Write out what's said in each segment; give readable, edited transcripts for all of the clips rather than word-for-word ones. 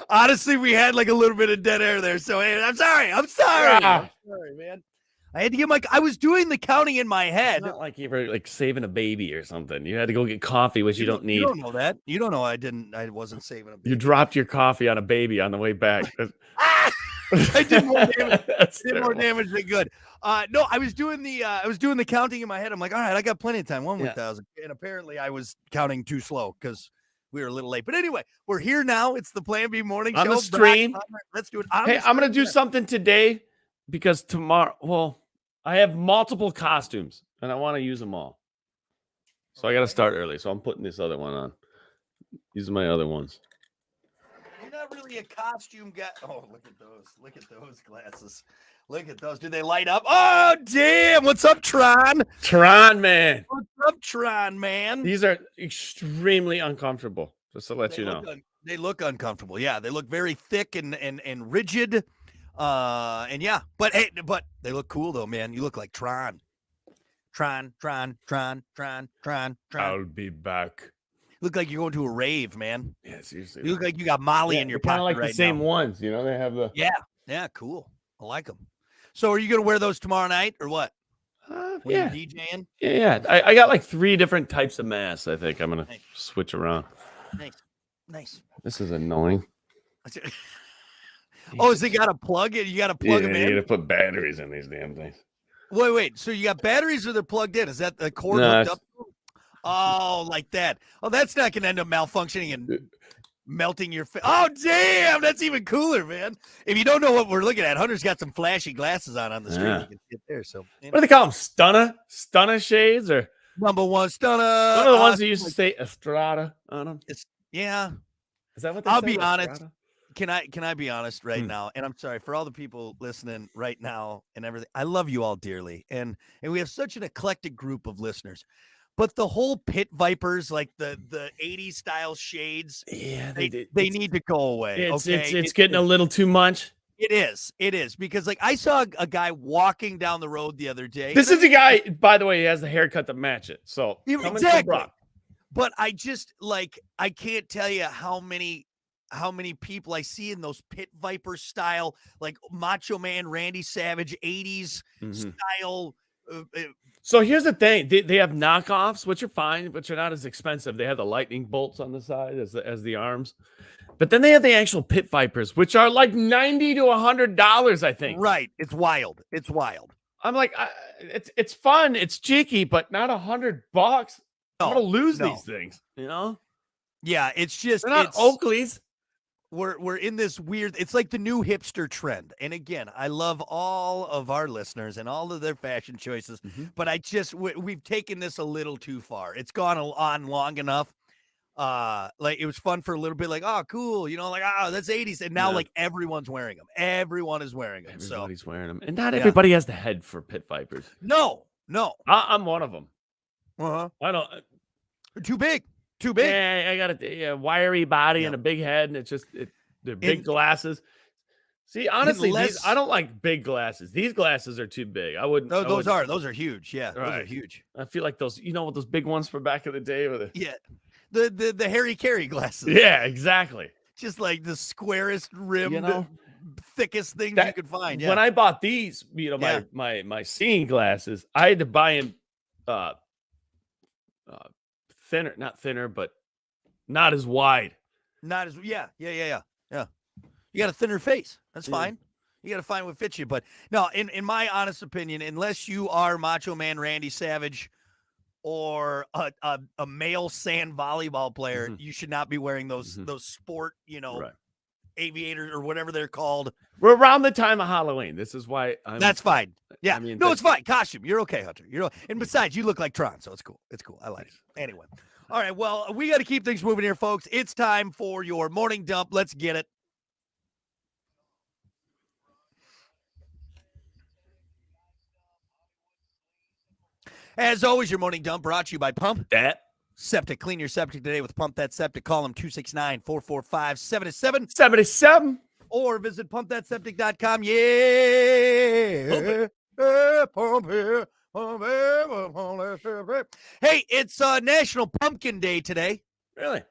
Honestly, we had like a little bit of dead air there. So hey, I'm sorry. I'm sorry, man. I had to get I was doing the counting in my head. It's not like you were like saving a baby or something. You had to go get coffee, which you don't need. You don't know that. You don't know I wasn't saving a baby. You dropped your coffee on a baby on the way back. I did more damage than good. No, I was doing the counting in my head. I'm like, all right, I got plenty of time. 1,000. And apparently I was counting too slow because we were a little late. But anyway, we're here now. It's the Plan B morning show. On the stream. Let's do it. Hey, I'm going to do something today because tomorrow, I have multiple costumes and I want to use them all. So I got to start early. So I'm putting this other one on. These are my other ones. You're not really a costume guy. Oh, look at those. Look at those glasses. Look at those. Do they light up? Oh, damn. What's up, Tron? Tron, man. What's up, Tron, man? These are extremely uncomfortable, just to let you know. They look uncomfortable. Yeah, they look very thick and rigid. And yeah, but they look cool though, man. You look like Tron. Tron. I'll be back. You look like you're going to a rave, man. Yeah, seriously. You look like you got Molly in your pocket. Kind of like right the same now. ones, you know. They have the yeah, cool. I like them. So, are you gonna wear those tomorrow night or what? Yeah, DJing. Yeah. I got like 3 different types of masks. I think I'm gonna switch around. Nice. This is annoying. Oh, has it got a plug? You got to plug them in. You got to put batteries in these damn things. Wait. So you got batteries or they're plugged in? Is that the cord hooked up? Oh, like that. Oh, that's not going to end up malfunctioning and melting your face. Oh, damn. That's even cooler, man. If you don't know what we're looking at, Hunter's got some flashy glasses on the screen. You can see it there. So, what do they call them? Stunner shades or number one stunner? One of the ones that used to say Estrada on them. Yeah. Is that what they I'll say, be honest. Estrada? Can I be honest right now? And I'm sorry for all the people listening right now and everything. I love you all dearly. And we have such an eclectic group of listeners. But the whole Pit Vipers, like the 80s style shades, they need to go away. It's getting a little too much. It is because like I saw a guy walking down the road the other day. This is a guy, by the way, he has the haircut to match it. So exactly. But I just I can't tell you how many people I see in those Pit Viper style, like Macho Man Randy Savage 80s style. So here's the thing: they have knockoffs, which are fine, but they're not as expensive. They have the lightning bolts on the side as the arms, but then they have the actual Pit Vipers, which are like $90 to $100, I think. Right? It's wild. I'm like, it's fun, it's cheeky, but not $100. I'm gonna lose these things, you know? Yeah, it's just they're not Oakleys. We're in this weird, it's like the new hipster trend. And again, I love all of our listeners and all of their fashion choices, but we've taken this a little too far. It's gone on long enough. Like it was fun for a little bit, like, oh, cool, you know, like, oh, that's 80s. And now like everyone's wearing them. Everyone is wearing them. Everybody's wearing them. And not everybody has the head for Pit Vipers. No. I'm one of them. I don't. Too big. Yeah, I got a wiry body and a big head, and it's just they're big glasses. See, honestly, I don't like big glasses. These glasses are too big. I wouldn't. Those are huge. Yeah, right. Those are huge. I feel like those. You know what those big ones from back in the day were? The Harry Carey glasses. Yeah, exactly. Just like the squarest rimmed, thickest things you could find. Yeah. When I bought these, my seeing glasses, I had to buy them. Not thinner, but not as wide. Not as yeah. You got a thinner face. That's fine. You got to find what fits you. But no, in my honest opinion, unless you are Macho Man Randy Savage or a male sand volleyball player, you should not be wearing those sport, aviators or whatever they're called. We're around the time of Halloween. This is why that's fine. Yeah. It's fine. Costume. You're okay, Hunter. And besides, you look like Tron, so it's cool. I like it. Anyway. All right. Well, we got to keep things moving here, folks. It's time for your morning dump. Let's get it. As always, your morning dump brought to you by Pump That Septic. Clean your septic today with Pump That Septic. Call them 269-445-7777. Or visit pumpthatseptic.com. Yeah. Pump here. Hey, it's National Pumpkin Day today. Really?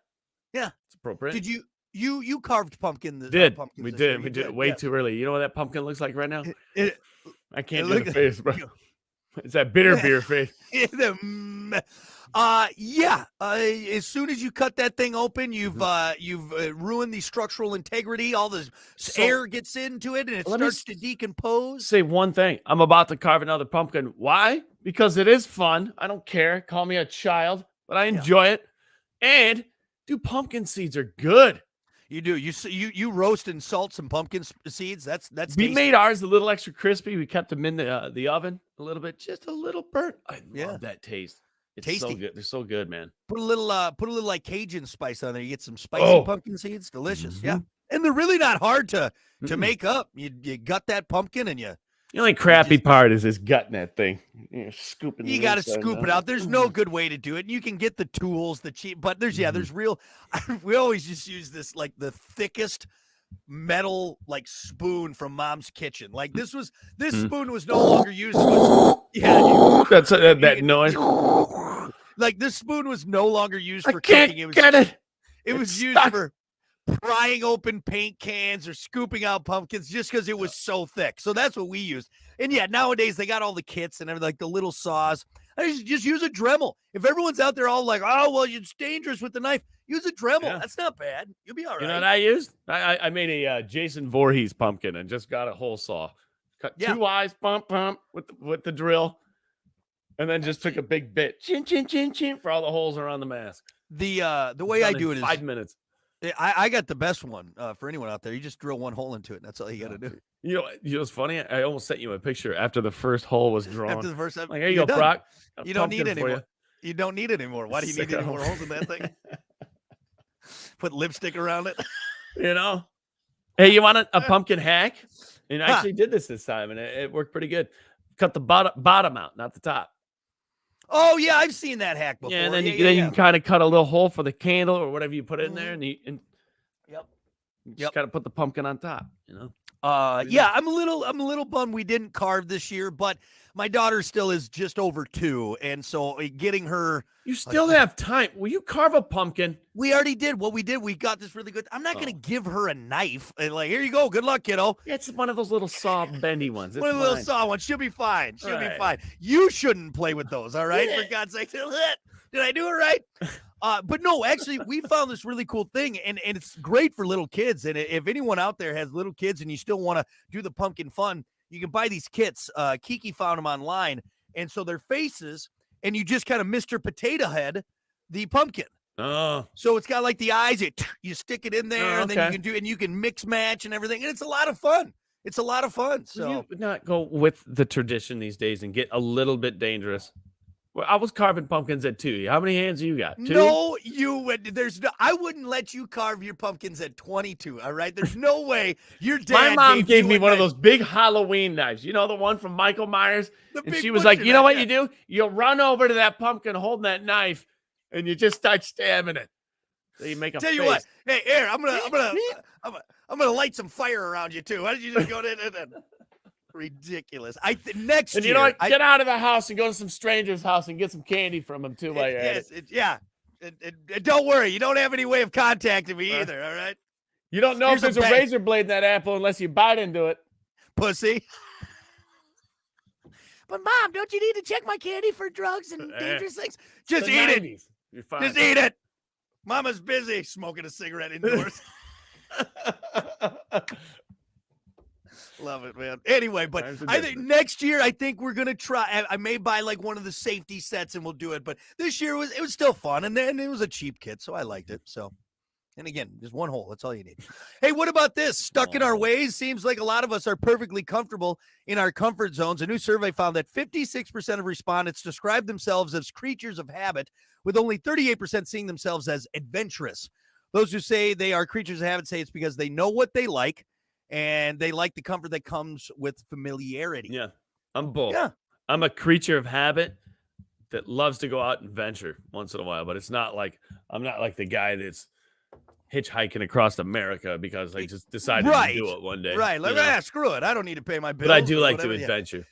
Yeah. It's appropriate. Did you You carved pumpkin. Did Pumpkins we this year. did we You did it way yeah. too early? You know what that pumpkin looks like right now? It, I can't it do the looked- face, bro. It's that bitter beer face. Yeah. As soon as you cut that thing open, you've ruined the structural integrity. All the So, air gets into it, and it let me starts to decompose. Say one thing. I'm about to carve another pumpkin. Why? Because it is fun. I don't care. Call me a child, but I enjoy it. And dude, pumpkin seeds are good. You do. You roast and salt some pumpkin seeds. That's We tasty. made ours a little extra crispy. We kept them in the oven a little bit, just a little burnt. I love that taste. It's so Tasty. good. They're so good, man. Put a little like Cajun spice on there. You get some spicy pumpkin seeds. Delicious. Yeah. And they're really not hard to make up. You gut that pumpkin and you The only crappy part is gutting that thing. Scooping. you got to scoop it out. There's no good way to do it. And you can get the tools, the cheap, but there's real. We always just use this like the thickest metal like spoon from Mom's kitchen. Like this spoon was no longer used. That's that noise. Like this spoon was no longer used for I can't cooking. get it. It was It's used stuck. for prying open paint cans or scooping out pumpkins just because it was so thick. So that's what we used. And yeah, nowadays they got all the kits and everything, like the little saws. I just use a Dremel. If everyone's out there all like, oh, well, it's dangerous with the knife, use a Dremel. Yeah. That's not bad. You'll be all right. You know what I used? I made a Jason Voorhees pumpkin and just got a hole saw. Cut two eyes, pump with the drill, and then just took a big bit, chin chin chin chin for all the holes around the mask. The way I do it is 5 minutes. I got the best one for anyone out there. You just drill one hole into it. And that's all you got to do. You know what's funny? I almost sent you a picture after the first hole was drawn. After the first time, Like, here you go, Brock. You don't need it anymore. You don't need it anymore. Why do you need any more holes in that thing? Put lipstick around it. You know? Hey, you want a pumpkin hack? And I actually did this time, and it worked pretty good. Cut the bottom out, not the top. Oh yeah, I've seen that hack before. Yeah, and then you can kind of cut a little hole for the candle or whatever you put in there, and you just got to put the pumpkin on top. You know. Yeah, I'm a little bummed we didn't carve this year, but my daughter still is just over 2, and so getting her. You still have time. Will you carve a pumpkin? We already did what we did. We got this really good. I'm not going to give her a knife and like, here you go. Good luck, kiddo. Yeah, it's one of those little soft, bendy ones. It's One of the little fine. saw ones. She'll be fine. She'll be Right. fine. You shouldn't play with those. All right, for God's sake. Did I do it right? But no, actually, we found this really cool thing, and it's great for little kids. And if anyone out there has little kids and you still want to do the pumpkin fun, you can buy these kits. Kiki found them online, and so they're faces, and you just kind of Mr. Potato Head the pumpkin. Oh, So it's got like the eyes. You stick it in there, and then okay. you can do, and you can mix match and everything, and it's a lot of fun. It's a lot of fun. So will you not go with the tradition these days and get a little bit dangerous? Well, I was carving pumpkins at 2. How many hands do you got? 2? no, you would. I wouldn't let you carve your pumpkins at 22. All right, there's no way your dad. My mom gave you me a one of knife. those big Halloween knives. You know, the one from Michael Myers? The And big she was like, butcher you know knife, what you do? You run over to that pumpkin holding that knife and you just start stabbing it. So you make a Tell you face. what, hey, Aaron, I'm gonna light some fire around you too. Why don't you just go to ridiculous? Next And year, you know what? Get out of the house and go to some stranger's house and get some candy from them too while you're at it. And don't worry, you don't have any way of contacting me either. All right, You don't know Here's if a there's a bag. razor blade in that apple unless you bite into it. pussy. But mom, don't you need to check my candy for drugs and dangerous things? Just The eat it. 90s. You're fine. Just eat it. Mama's busy smoking a cigarette indoors. Love it, man. Anyway, but Times are I think different. next year, I think we're gonna try. I may buy like one of the safety sets and we'll do it. But this year it was still fun, and then it was a cheap kit, so I liked it. So, and again, just one hole. That's all you need. Hey, what about this? Stuck in our ways. Seems like a lot of us are perfectly comfortable in our comfort zones. A new survey found that 56% of respondents describe themselves as creatures of habit, with only 38% seeing themselves as adventurous. Those who say they are creatures of habit say it's because they know what they like and they like the comfort that comes with familiarity. Yeah, I'm both. Yeah. I'm a creature of habit that loves to go out and venture once in a while, but it's not like I'm not like the guy that's hitchhiking across America because I just decided to do it one day. Right. Like, you know? screw it. I don't need to pay my bills. But I do or like to whatever. Yeah. adventure.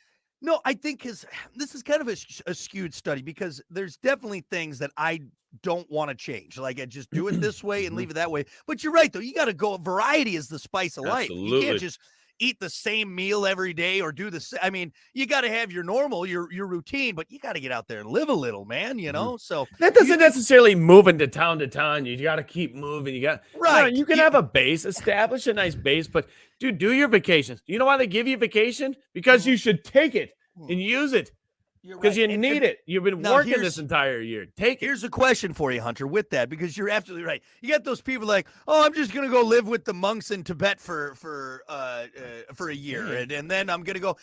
No, I think because this is kind of a skewed study because there's definitely things that I don't want to change. Like I just do it this way and Mhm. leave it that way. But you're right, though. You got to go. Variety is the spice of life. You can't Absolutely. just eat the same meal every day or do the same. I mean, you got to have your normal, your routine, but you got to get out there and live a little, man. You Mhm. know. So That do you doesn't think necessarily move into town to town. You got to keep moving. You got no. right? You can have a base, establish a nice base, but dude, do your vacations. You know why they give you vacation? Because you Mhm. should take it Mhm. and use it You're because right. you And need it. You've been now working this entire year. Take it. here's a question for you, Hunter, with that, because you're absolutely right. You got those people like, oh, I'm just gonna go live with the monks in Tibet for a year, Dang. and then I'm gonna go.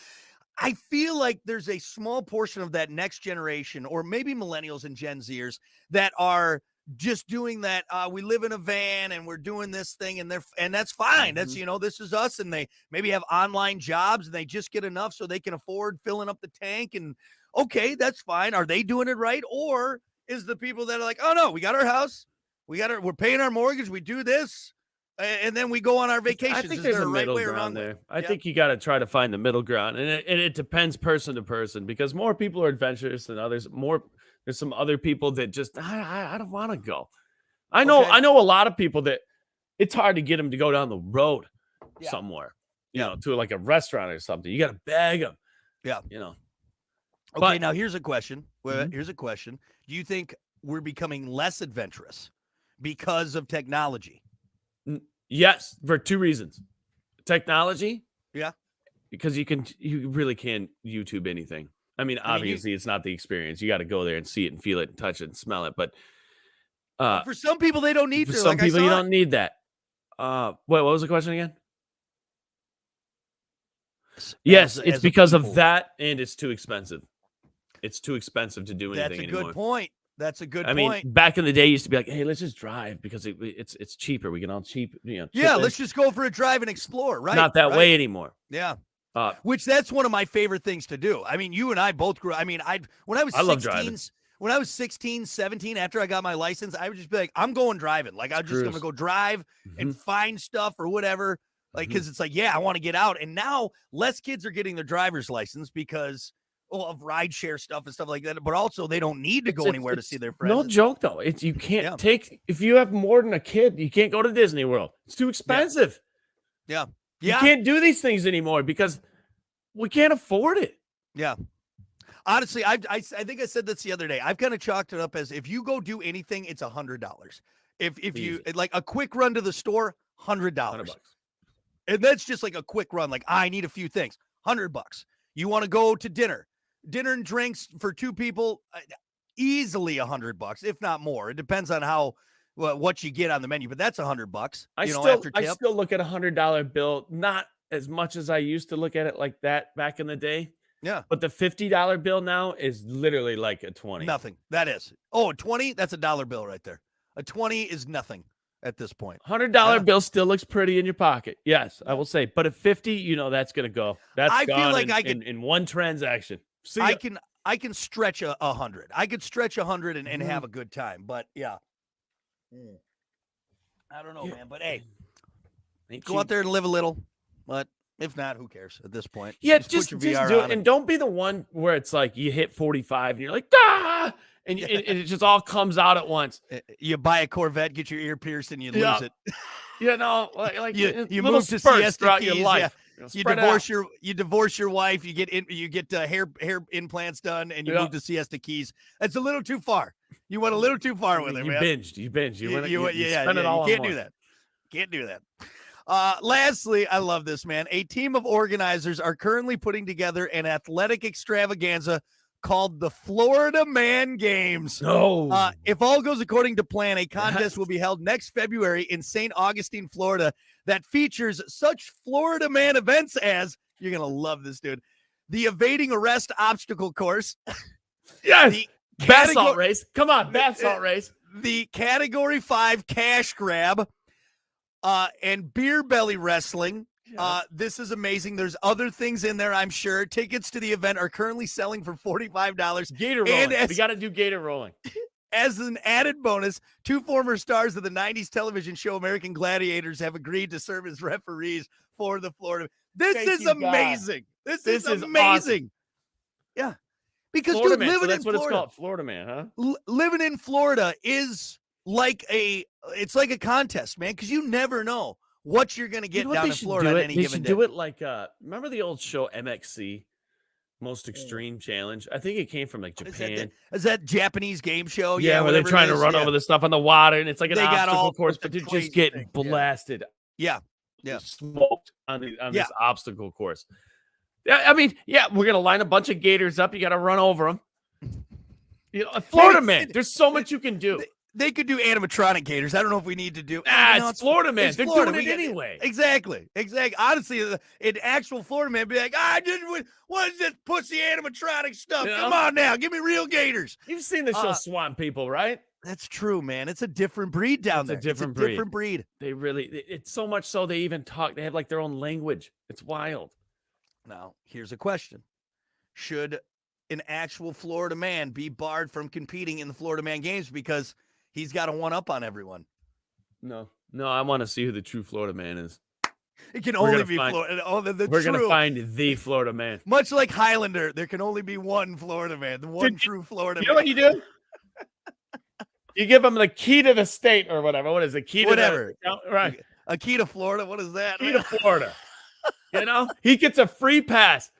I feel like there's a small portion of that next generation, or maybe millennials and Gen Zers, that are just doing that. We live in a van and we're doing this thing, and that's fine. That's Mhm. this is us, and they maybe have online jobs and they just get enough so they can afford filling up the tank. And okay, that's fine. Are they doing it right, or is the people that are like, oh no, we got our house, we're paying our mortgage, we do this, and then we go on our I vacations? think Is there's there a a right middle way or ground wrong way? there. I Yeah. think you got to try to find the middle ground, and it depends person to person because more people are adventurous than others. There's some other people that just I don't want to go. Okay. I know a lot of people that it's hard to get them to go down the road Yeah. somewhere, Yeah. to like a restaurant or something. You got to beg them, Yeah. you know. Okay, But now here's a question. Mhm. Here's a question. Do you think we're becoming less adventurous because of technology? Yes, for two reasons: technology, Yeah. because you really can YouTube anything. I mean, I mean, you obviously, it's not the experience. You got to go there and see it and feel it and touch it and smell it. But uh, for some people they don't need for to. some Like I people, you saw it. don't need that. What was the question again? Yes, it's As a because of people. that, and it's too expensive. It's too expensive to do That's anything a good anymore. point. That's a good I mean, point. back in the day, it used to be like, "Hey, let's just drive because it's cheaper. We can all chip Yeah, in." let's just go for a drive and explore. Right. Not that Right. way anymore. Yeah. Uh, Which that's one of my favorite things to do. I mean, you and I both grew. I mean, I when I was I love 16, driving. when I was 16, 17, after I got my license, I would just be like, I'm going driving. Like I'm just gonna Screws. go drive and Mhm, find stuff or whatever. Like, mhm. because it's like, yeah, I want to get out. And now less kids are getting their driver's license because of rideshare stuff and stuff like that. But also they don't need to go anywhere to see It's their no friends. joke though. It's you can't Yeah, take if you have more than a kid, you can't go to Disney World. It's too yeah, expensive. yeah, You yeah, can't do these things anymore because we can't afford it. yeah. Honestly, I think I said this the other day. I've kind of chalked it up as if you go do anything, it's $100. If you Easy. like a quick run to the store, $100. 100 bucks. And that's just like a quick run. Like I need a few things, $100. You want to go to dinner and drinks for two people, easily $100, if not more. It depends on how what you get on the menu, but that's $100. After I tip. still look at $100 bill, not as much as I used to look at it like that back in the day. Yeah, But the $50 bill now is literally like a 20. nothing. That is. Oh, a 20. That's a dollar bill right there. A 20 is nothing at this point. $100 Yeah. bill still looks pretty in your pocket. Yes, I will say. But at 50, that's gonna go. That's I feel gone like in, I could. in one transaction. See I ya. can. I can stretch a 100. I could stretch 100 and Mhm. have a good time. But yeah. I don't know, Yeah. man. But hey, Ain't go out cheap. there and live a little. But if not, who cares at this point? Yeah, Just just put your VR do it, on and don't be the one where it's like you hit 45 and you're like, ah, and it just all comes out at once. You buy a Corvette, get your ear pierced, and you Yeah. lose it. Like You little move to spurts Siesta throughout Keys. your Yeah. life. You Spread divorce your wife. You get hair implants done, and you Yeah. move to Siesta Keys. That's a little too far. You went a little too far out. with it, You man. binged. You binged. You, went, You you yeah, spent it all you on can't do one. that. Can't do that. Lastly, I love this, man. A team of organizers are currently putting together an athletic extravaganza called the Florida Man Games. No. If all goes according to plan, a contest Yes. will be held next February in St. Augustine, Florida, that features such Florida Man events as, you're going to love this, dude, the evading arrest obstacle course, Yes. the Bath salt category, race. Come on, bath salt race. the Category 5 cash grab, and beer belly wrestling. This is amazing. There's other things in there, I'm sure. Tickets to the event are currently selling for $45. Gator and rolling. We got to do gator rolling. As an added bonus, two former stars of the 90s television show American Gladiators have agreed to serve as referees for the Florida. This Thank is you, God. amazing. This is This is amazing. Yeah. Because Florida dude, man. So living that's in what it's Florida, called, Florida man, huh? living in Florida is like it's like a contest, man, because you never know what you're gonna You get know what down they in should Florida do on it? any They given should day. do it like remember the old show MXC, Most Extreme Challenge? I think it came from like What is that? Japan. Is that Japanese game show? Yeah, where they're whatever it trying to is. run Yeah. over the stuff on the water, and it's like an They got obstacle all course, sorts but of they're just crazy getting things, yeah. blasted, Yeah. Yeah. smoked on Yeah. this obstacle course. Yeah, I mean, yeah, we're gonna line a bunch of gators up. You got to run over them. You know, Florida man. There's so much you can do. They could do animatronic gators. I don't know if we need to do. It's Florida man. It's They're Florida. doing it We get- anyway. Exactly. Honestly, an actual Florida man be like, what is this pussy animatronic stuff? You Come know? on now, give me real gators. You've seen the show Swamp People, right? That's true, man. It's a different breed down there. It's a different breed. They really, it's so much so they even talk. They have like their own language. It's wild. Now, here's a question: should an actual Florida man be barred from competing in the Florida Man Games because he's got a one-up on everyone? No, I want to see who the true Florida man is. It can We're only gonna be find- Florida. Oh, We're gonna find the Florida man. Much like Highlander, there can only be one Florida man, the one true Florida You know man. what you do? You give him the key to the state or whatever. What is it? Key to Whatever. right? A key to Florida. What is that? Key to Florida. You know, he gets a free pass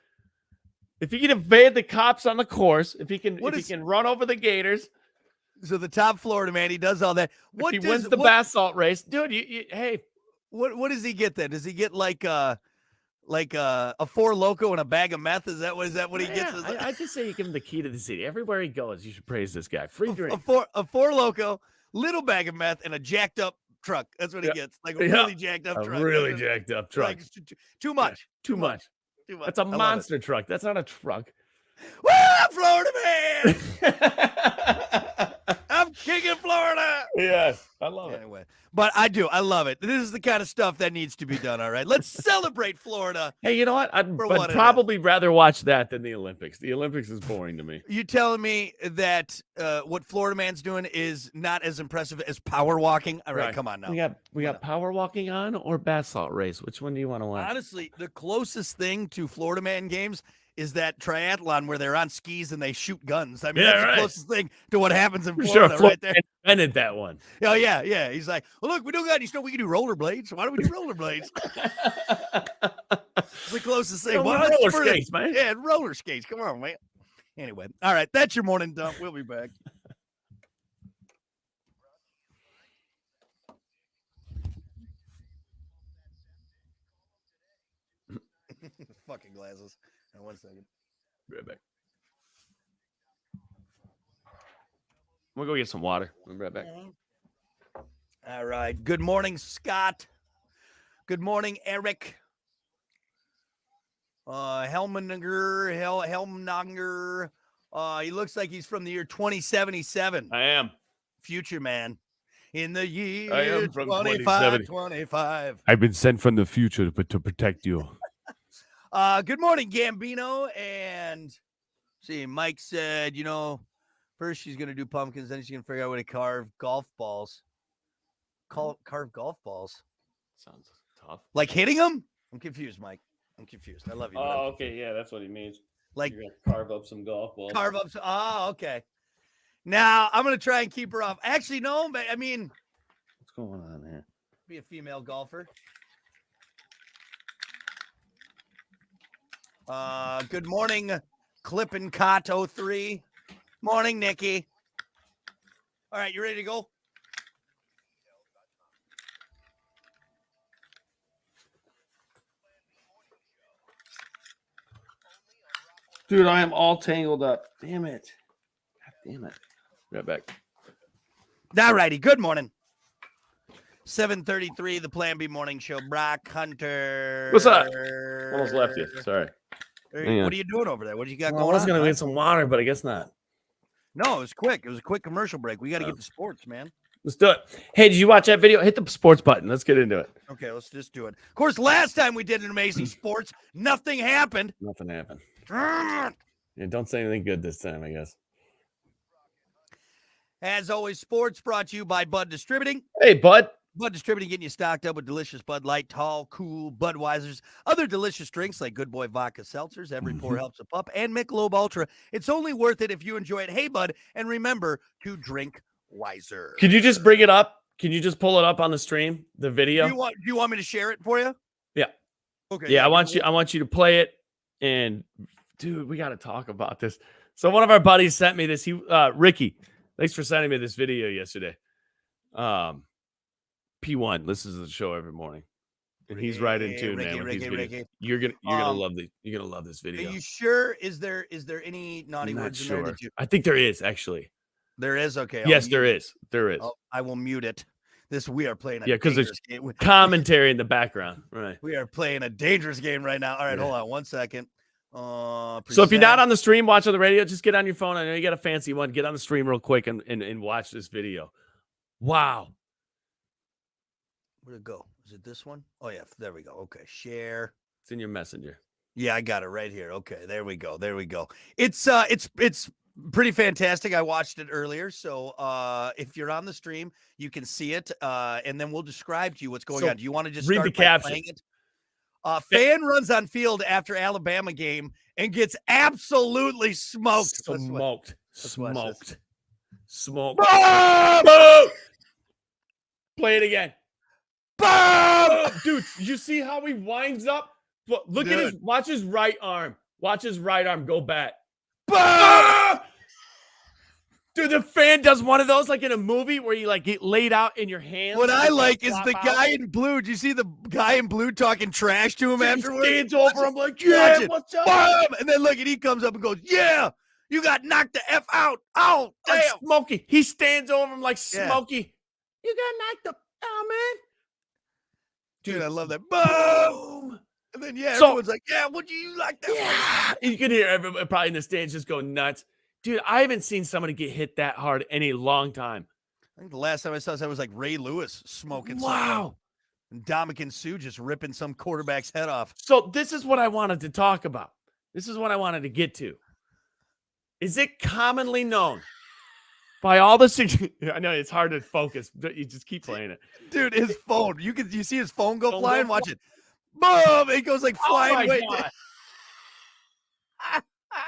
if he can evade the cops on the course. If he can, he can run over the gators. So the top Florida man, he does all that. If he wins the basalt race, dude. Hey, what does he get then? Does he get like a Four Loko and a bag of meth? Is that what he gets? I just say you give him the key to the city. Everywhere he goes, you should praise this guy. Free drink. A Four Loko, little bag of meth, and a jacked up truck. That's what he gets. Like a really jacked up truck. Really jacked up truck. Like, too much. Too much. That's a monster truck. That's not a truck. Woo, Florida man! I'm kicking Florida. Yes, I love it. Anyway, but I love it. This is the kind of stuff that needs to be done. All right, let's celebrate Florida. Hey, you know what? I'd what probably rather watch that than the Olympics. The Olympics is boring to me. You telling me that what Florida man's doing is not as impressive as power walking? All right, come on now. We got power walking on or basalt race. Which one do you want to watch? Honestly, the closest thing to Florida Man Games is that triathlon where they're on skis and they shoot guns. I mean, that's the closest thing to what happens in Florida, right there. Invented that one. Oh yeah. He's like, well, look, we don't got any snow. We can do rollerblades. So why don't we do rollerblades? It's the closest thing. Roller skates, man. Yeah, roller skates. Come on, man. Anyway, all right, that's your morning dump. We'll be back. Fucking glasses. Now, 1 second. Be right back. We'll go get some water. We'll be right back. All right. Good morning, Scott. Good morning, Eric. Helmenager. He looks like he's from the year 2077. I am. Future man. In the year I am from 25. I've been sent from the future to protect you. Good morning, Gambino. And see, Mike said, first she's going to do pumpkins, then she's going to figure out how to carve golf balls. Carve golf balls. Sounds tough. Like hitting them? I'm confused, Mike. I'm confused. I love you. Oh, okay. Yeah, that's what he means. Like you're gonna carve up some golf balls. Carve up some. Oh, okay. Now I'm going to try and keep her off. Actually, no, but I mean, what's going on here? Be a female golfer. Good morning, Clippin' Cot 03. Morning, Nikki. All right, you ready to go? Dude, I am all tangled up. Damn it. God damn it. Right back. All righty. Good morning. 7:33, the Plan B Morning Show. Brock Hunter. What's up? Almost left you. Sorry. What are you doing over there? What do you got going on? I was going to get some water, but I guess not. No, it was quick. It was a quick commercial break. We got to get to sports, man. Let's do it. Hey, did you watch that video? Hit the sports button. Let's get into it. Okay, let's just do it. Of course, last time we did an amazing sports, nothing happened. Nothing happened. Yeah, don't say anything good this time, I guess. As always, sports brought to you by Bud Distributing. Hey, Bud. Bud Distributing getting you stocked up with delicious Bud Light, Tall, Cool, Budweisers, other delicious drinks like Good Boy Vodka Seltzers, Every Pour Helps a Pup, and Michelob Ultra. It's only worth it if you enjoy it. Hey, Bud, and remember to drink wiser. Could you just bring it up? Can you just pull it up on the stream, the video? Do you want me to share it for you? Yeah. Okay. Yeah, I want you to play it. And dude, we got to talk about this. So one of our buddies sent me this. Ricky, thanks for sending me this video yesterday. P1 listens to the show every morning, and he's right in tune, man. With these videos. You're gonna love the you're gonna love this video. Are you sure? Is there any naughty words in there? That I think there is actually. There is. Okay. Yes, there is. There is. I will mute it. We are playing a because there's game. Commentary in the background. Right. We are playing a dangerous game right now. All right, hold on 1 second. So if you're not on the stream, watch on the radio, just get on your phone. I know you got a fancy one. Get on the stream real quick and watch this video. Wow. Where'd it go? Is it this one? Oh yeah, there we go. Okay, share. It's in your messenger. Yeah, I got it right here. Okay, there we go. There we go. It's pretty fantastic. I watched it earlier, so if you're on the stream, you can see it, and then we'll describe to you what's going on. Do you want to just read start the caption? Playing it? Fan runs on field after Alabama game and gets absolutely smoked. Smoked. Boom! Play it again. Boom! Dude, you see how he winds up? Look at watch his right arm. Watch his right arm go back. Boom! Dude, the fan does one of those like in a movie where you like get laid out in your hands. What I like is the guy in blue. Did you see the guy in blue talking trash to him afterwards? He stands over him like, yeah, what's up? Boom! And then look, and he comes up and goes, yeah, you got knocked the F out. Oh, damn. Like Smokey. He stands over him like Smokey. You got knocked the out, man. Dude, I love that. Boom! And then, everyone's like, yeah, would you like that? Yeah. You can hear everybody probably in the stands just go nuts. Dude, I haven't seen somebody get hit that hard in a long time. I think the last time I saw that was like Ray Lewis smoking something. And Dominican Sue just ripping some quarterback's head off. So this is what I wanted to talk about. This is what I wanted to get to. Is it commonly known by all the I know it's hard to focus, but you just keep playing it. Dude, his phone. You see his phone go flying? Watch it. Boom! It goes like flying away.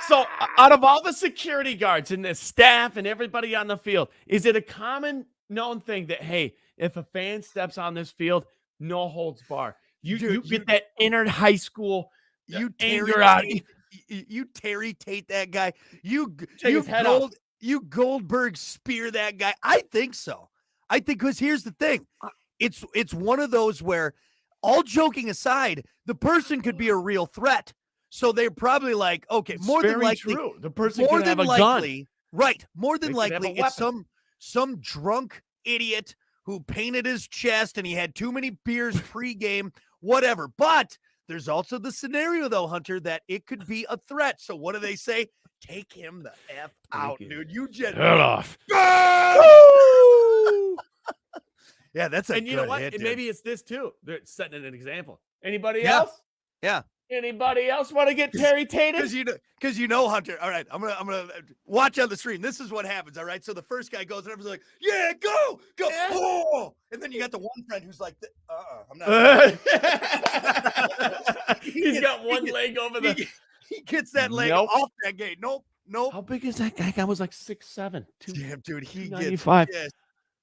So, out of all the security guards and the staff and everybody on the field, is it a common known thing that, hey, if a fan steps on this field, no holds bar? You get that inner high school anger out. You Terry Tate that guy. You Goldberg spear that guy. I think so. I think because here's the thing. It's one of those where, all joking aside, the person could be a real threat. So they're probably like, okay, more than likely, true. The person could have a gun. Right. More than likely, it's some drunk idiot who painted his chest and he had too many beers pregame, whatever. But there's also the scenario, though, Hunter, that it could be a threat. So what do they say? Take him the F out, dude. You just head off. Yeah, that's a and you know what? Hit, and maybe it's this too. They're setting an example. Anybody else? Yeah. Anybody else want to get Terry Tated? Because you know, Hunter. All right, I'm gonna watch on the stream. This is what happens. All right, so the first guy goes and everyone's like, "Yeah, go!" Yeah. Oh! And then you got the one friend who's like, "I'm not." He's got one leg over the. He gets that leg off that gate. Nope. How big is that guy? Guy was like 6'7". Damn, dude, he gets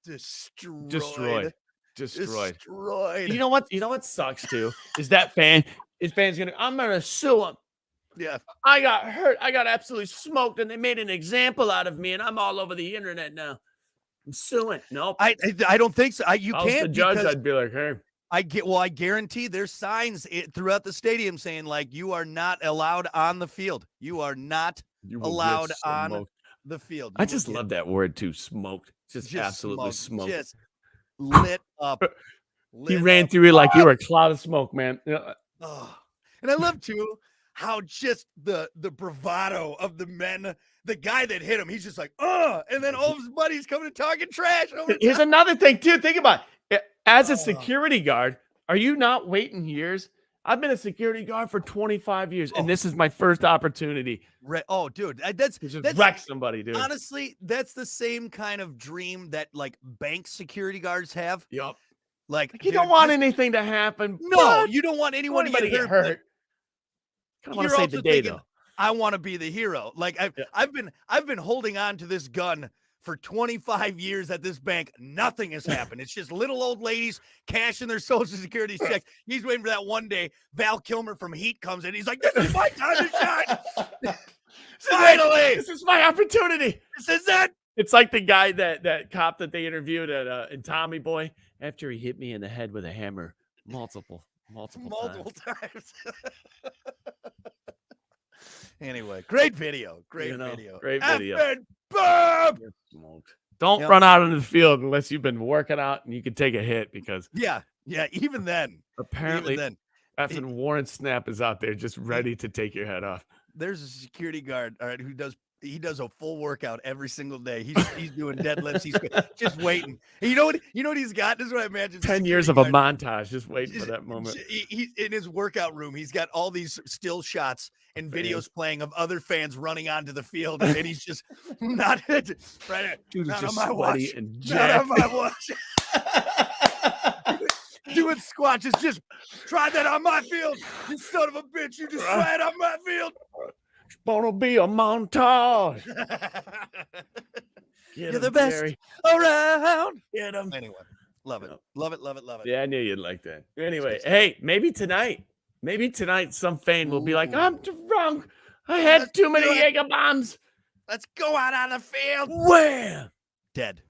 destroyed. You know what? You know what sucks too is that fan. His fan's I'm gonna sue him. Yeah, I got hurt. I got absolutely smoked, and they made an example out of me, and I'm all over the internet now. I'm suing. Nope. I don't think so. You can't. The judge, I'd be like, hey. I guarantee there's signs throughout the stadium saying like you are not allowed on the field. You are not allowed on the field. I just love that word too. Smoked. Just absolutely smoked. Just lit up. He ran through it like you were a cloud of smoke, man. Oh. And I love too how just the bravado of the men. The guy that hit him, he's just like, and then all of his buddies coming and talking trash. Here's another thing too. Think about it. As a security guard, are you not waiting years? I've been a security guard for 25 years, and this is my first opportunity. Dude, that's wreck somebody, dude. Honestly, that's the same kind of dream that like bank security guards have. Yup. Like you dude, don't want this- anything to happen. No, but you don't want anyone to anybody get hurt. but Kind of want to You're save the also day, thinking, though. I want to be the hero. Like Yeah. I've been holding on to this gun for 25 years at this bank. Nothing has happened. It's just little old ladies cashing their Social Security checks. He's waiting for that one day. Val Kilmer from Heat comes in. He's like, "This is my time to shine. Finally, This is my opportunity." this is it." It's like the guy that cop that they interviewed in Tommy Boy after he hit me in the head with a hammer multiple Multiple times. times. Anyway, great video. Great video. Great video. Effing Bob! Don't Yep. run out on the field unless you've been working out and you can take a hit, because Yeah. Even then. apparently Even then. effing Warren Snap is out there just ready to take your head off. There's a security guard, all right, who does a full workout every single day. He's doing deadlifts. He's just waiting. And you know what he's got? This is what I imagine. 10 years of a montage, just waiting for that moment. He's in his workout room. He's got all these still shots and videos playing of other fans running onto the field, and he's just not right. Dude is Not just on my sweaty watch. and Not on jacked. my watch. Doing squats is just try that on my field. You son of a bitch. You just try it on my field. It's gonna be a montage. You're the best around. Get him. Anyway, love it. Love it. Love it. Love it. Yeah, I knew you'd like that. Anyway, hey, maybe tonight some fan will be like, "I'm drunk. I had Let's too many do it. Jaeger bombs." Let's go out on the field. Wham! Dead.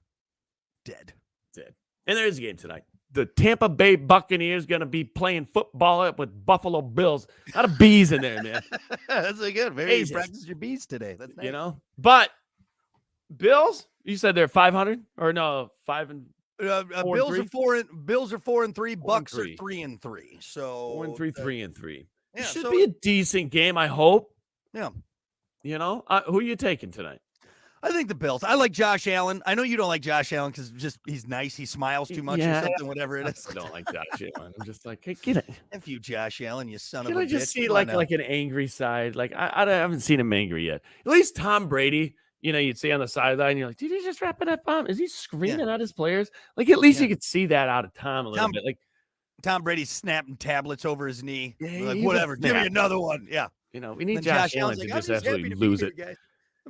And there is a game tonight. The Tampa Bay Buccaneers going to be playing football with Buffalo Bills. A lot of bees in there, man. That's really good. Maybe you Jesus. practiced your bees today. That's nice. You know? But Bills, you said they're 500 or no, 5 and Bills are 4 and 3. 4 and Bucks 3. are 3 and 3. So 4 and 3, 3 and 3. Yeah, It should so be a decent game, I hope. yeah. You know, who are you taking tonight? I think the Bills. I like Josh Allen. I know you don't like Josh Allen because just he's nice. He smiles too much Yeah. or something, whatever it is. I don't like Josh Allen. I'm just like, hey, get it. If you Josh Allen, you son Can of a I just bitch. see Come on now. like an angry side? Like I haven't seen him angry yet. At least Tom Brady, you know, you'd see on the sideline, you're like, did he just wrap an F bomb? Is he screaming at his players? Like at least Yeah. you could see that out of Tom a little bit. Like, Tom Brady's snapping tablets over his knee. Yeah, Like, he whatever. was Give me snapping. another one. Yeah. you know, we need And Josh Allen Allen's to like, just I'm just happy absolutely to be lose here, it. guys.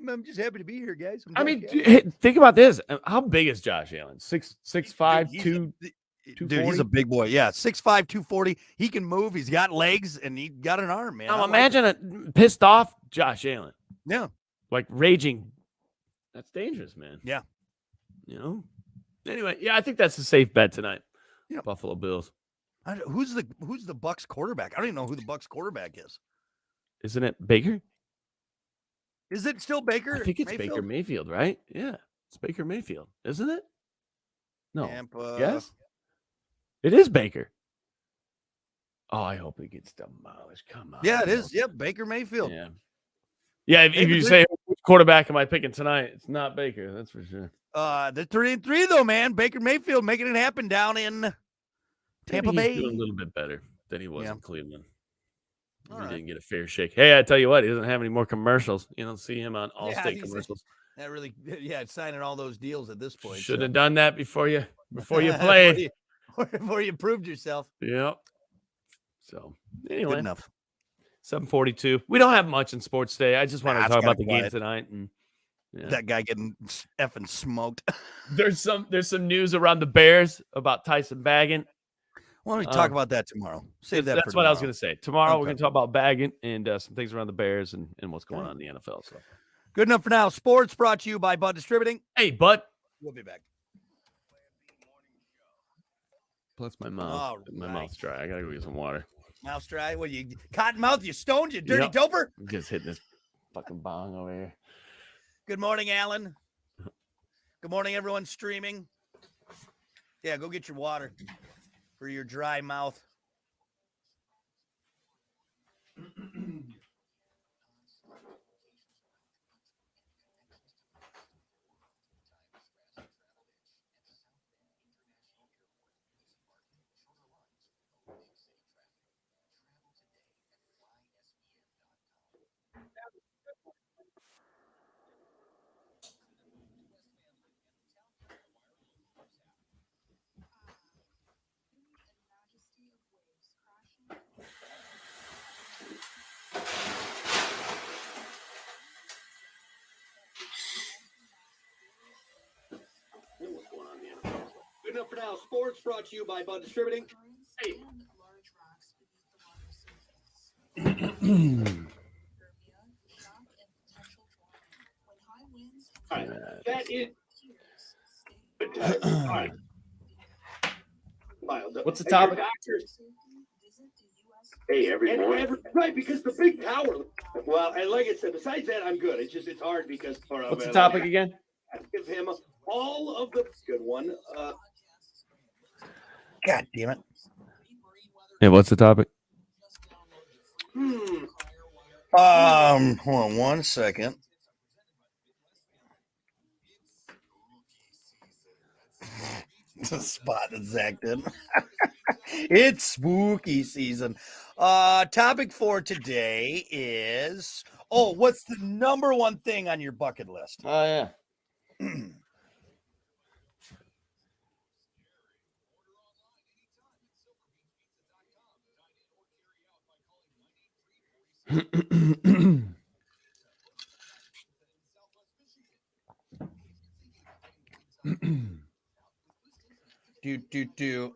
I'm just happy to be here, guys. I mean, Josh Allen. think about this. How big is Josh Allen? 6'5", Dude, 2. Dude, he's a big boy. Yeah, 6'5", 240. He can move. He's got legs and he got an arm, man. I Now like imagine a pissed off Josh Allen, it. Yeah. like raging. That's dangerous, man. Yeah. You know. Anyway, yeah, I think that's a safe bet tonight. Yeah. Buffalo Bills. Who's the Bucks quarterback? I don't even know who the Bucks quarterback is. Isn't it Baker? Is it still Baker? I think it's Mayfield? Baker Mayfield, right? Yeah, it's Baker Mayfield, isn't it? No. Tampa. Yes. It is Baker. Oh, I hope he gets demolished. Come on. Yeah, it bro. is. Yep, Baker Mayfield. Yeah. Yeah, if Baker you say which quarterback am I picking tonight, it's not Baker. That's for sure. They're 3 and 3 though, man. Baker Mayfield making it happen down in Tampa Maybe he's Bay. doing a little bit better than he was Yeah. in Cleveland. All He right. didn't get a fair shake. Hey, I tell you what, he doesn't have any more commercials. You don't see him on Yeah, Allstate he's- commercials. That really, yeah, signing all those deals at this point. Should so. have done that before you Before played. before you proved yourself. Yep. So Good anyway, enough. 7:42. We don't have much in sports today. I just want Nah, to it's talk kinda about the game quiet. tonight. And yeah. That guy getting effing smoked. There's some news around the Bears about Tyson Baggett. Why don't we talk about that tomorrow? Save that. That's for what I was tomorrow. going to say. Tomorrow we're Okay. going to talk about Baggett and some things around the Bears and what's going Okay. on in the NFL. So, Good enough for now. Sports brought to you by Bud Distributing. hey, bud. We'll be back. Plus my mouth. All My right. mouth's dry. I got to go get some water. Mouse dry. What you cotton mouth? You stoned? You dirty Yep. doper? I'm just hitting this fucking bong over here. Good morning, Alan. Good morning, everyone streaming. Yeah, go get your water for your dry mouth. Now Sports brought to you by Bud Distributing. Hey. All right. That is. All right. What's the topic? Hey, right, because the big tower. Well, and like I said, besides that, I'm good. It's hard because. What's the topic again? I give him all of the good one. God damn it. Yeah, what's the topic? Hold on 1 second. The spot that Zach did. It's spooky season. Topic for today is what's the number one thing on your bucket list? Oh yeah.